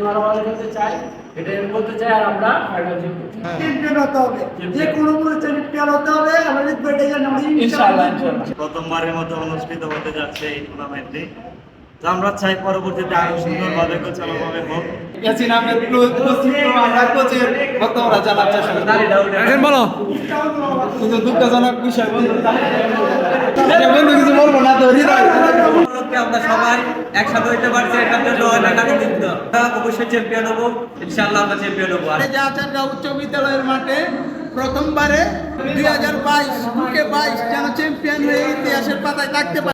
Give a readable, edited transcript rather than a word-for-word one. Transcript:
ভালো খেলতে চাই, এটা আমি বলতে চাই। আর আমরা ফাইনাল জিতবো, চ্যাম্পিয়ন হতে হবে, যে কোনো মূল্যে চ্যাম্পিয়ন হতে হবে। আমরা জিতবো, এটাই জানি আমরা ইনশাআল্লাহ। প্রথমবারের মতো অনুষ্ঠিত হতে যাচ্ছে এই টুর্নামেন্টটি। তো আমরা চাই পরবর্তীতে আরো সুন্দরভাবে গোছানোভাবে হোক। ইয়াসিন আহমেদ আমরা কোচের বক্তব্য জানার চেষ্টা করি। বলো কিন্তু দুঃখজনক বিষয় বন্ধু কিছু বলবো না তো হৃদয় আমরা সবাই একসাথে হইতে পারছি, এটার জন্য অনেক আনন্দিত। অবশ্যই চ্যাম্পিয়ন হবো, ইনশাআল্লাহ আমরা চ্যাম্পিয়ন হবো। আচার্য উচ্চ বিদ্যালয়ের মাঠে প্রথমবারে 2022 যেন চ্যাম্পিয়ন হয়ে ইতিহাসের পাতায় থাকতে পারে।